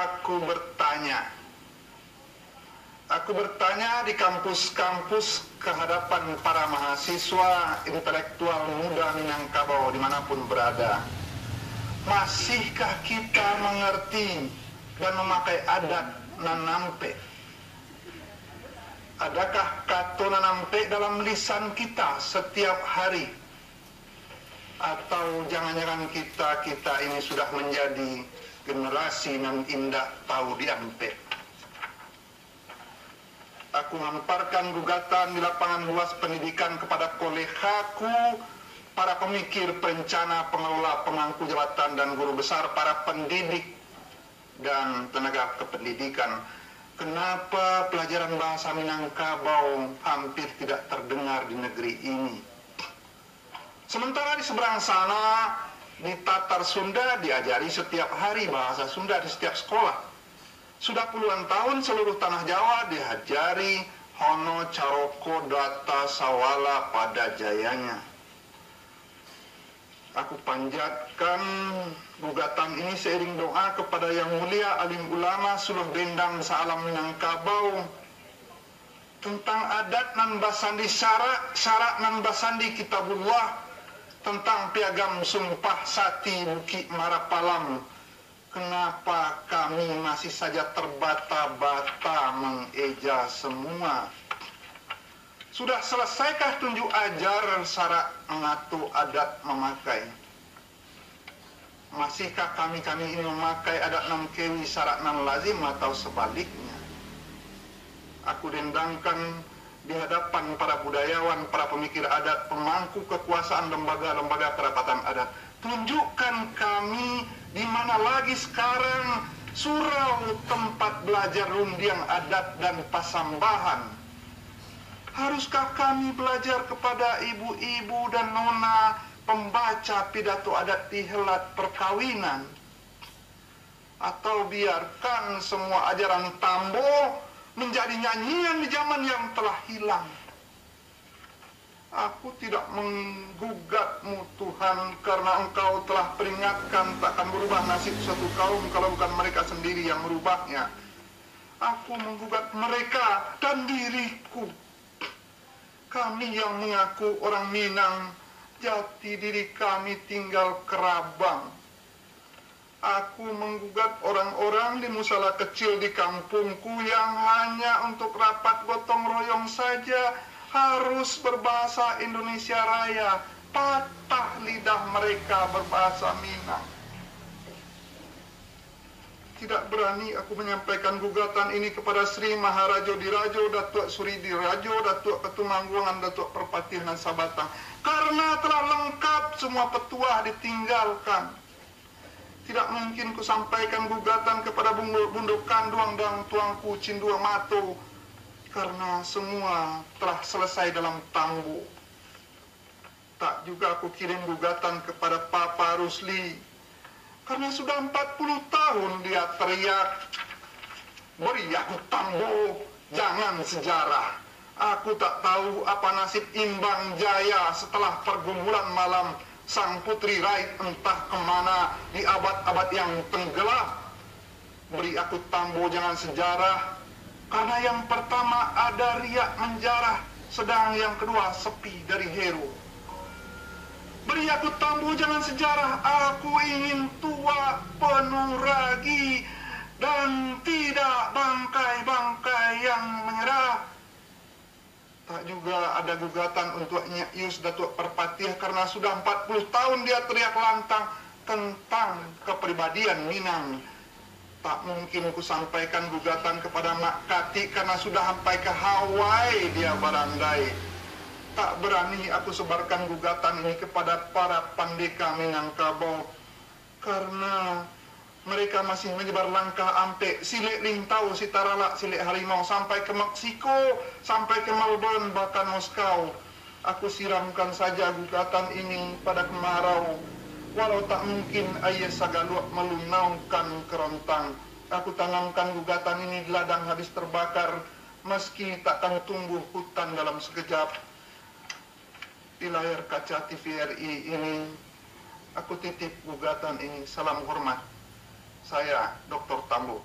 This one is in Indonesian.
aku bertanya. Aku bertanya di kampus-kampus kehadapan para mahasiswa intelektual muda Minangkabau dimanapun berada. Masihkah kita mengerti dan memakai adat nanampe? Adakah kata nanampe dalam lisan kita setiap hari? Atau jangan-jangan kita ini sudah menjadi generasi yang indah tahu diampe? Aku memaparkan gugatan di lapangan luas pendidikan kepada kolegaku, para pemikir, perencana, pengelola, pemangku jabatan, dan guru besar, para pendidik, dan tenaga kependidikan. Kenapa pelajaran bahasa Minangkabau hampir tidak terdengar di negeri ini? Sementara di seberang sana, di Tatar Sunda diajari setiap hari bahasa Sunda di setiap sekolah. Sudah puluhan tahun seluruh tanah Jawa diajari Hono, Caroko, Data, Sawala pada jayanya. Aku panjatkan gugatan ini seiring doa kepada Yang Mulia Alim Ulama Suluh Bendang Saalam Minangkabau tentang adat nan basandi syarat nan basandi kitabullah, tentang piagam sumpah sati Buki Marapalam. Kenapa kami masih saja terbata-bata mengeja semua? Sudah selesaikah tunjuk ajar syarat mengatur adat memakai? Masihkah kami ini memakai adat nan kewi syarat nan lazim atau sebaliknya? Aku dendangkan di hadapan para budayawan, para pemikir adat, pemangku kekuasaan lembaga-lembaga kerapatan adat. Tunjukkan kami di mana lagi sekarang surau tempat belajar rundiang adat dan pasambahan. Haruskah kami belajar kepada ibu-ibu dan nona pembaca pidato adat di helat perkawinan? Atau biarkan semua ajaran tambo menjadi nyanyian di zaman yang telah hilang? Aku tidak menggugatmu Tuhan, karena Engkau telah peringatkan takkan berubah nasib suatu kaum kalau bukan mereka sendiri yang merubahnya. Aku menggugat mereka dan diriku. Kami yang mengaku orang Minang, jati diri kami tinggal Kerabang. Aku menggugat orang-orang di musala kecil di kampungku yang hanya untuk rapat gotong royong saja harus berbahasa Indonesia Raya, patah lidah mereka berbahasa Minang. Tidak berani aku menyampaikan gugatan ini kepada Sri Maharajo Dirajo, Datuk Suri Dirajo, Datuk Ketumanggungan, Datuk Perpatihan Sabatang, karena telah lengkap semua petuah ditinggalkan. Tidak mungkin ku sampaikan gugatan kepada Bunduk Kanduang dan Tuangku Cindua Mato, karena semua telah selesai dalam tambu. Tak juga aku kirim gugatan kepada Papa Rusli, karena sudah 40 tahun dia teriak, beri aku tambu, jangan sejarah. Aku tak tahu apa nasib Imbang Jaya setelah pergumulan malam sang putri Raid entah kemana di abad-abad yang tenggelam. Beri aku tambu, jangan sejarah. Karena yang pertama ada riak menjarah, sedang yang kedua sepi dari heru. Beri aku tambu, jangan sejarah. Aku ingin tua, penuh ragi, dan tidak bangkai-bangkai yang menyerah. Tak juga ada gugatan untuk Nyak Yus Datuk Perpatiah, karena sudah 40 tahun dia teriak lantang tentang kepribadian Minang. Tak mungkin ku sampaikan gugatan kepada Mak Kati, karena sudah sampai ke Hawaii dia barandai. Tak berani aku sebarkan gugatan ini kepada para pandeka Minangkabau, karena mereka masih menyebar langkah ampe Silik Lintau, Sitaralak, Silik Harimau, sampai ke Meksiko, sampai ke Melbourne, bahkan Moskow. Aku siramkan saja gugatan ini pada kemarau. Walau tak mungkin ayah sagaluak melunaukan kerontang, aku tanamkan gugatan ini di ladang habis terbakar, meski takkan tumbuh hutan dalam sekejap. Di layar kaca TVRI ini, aku titip gugatan ini. Salam hormat. Saya Dr. Tambo.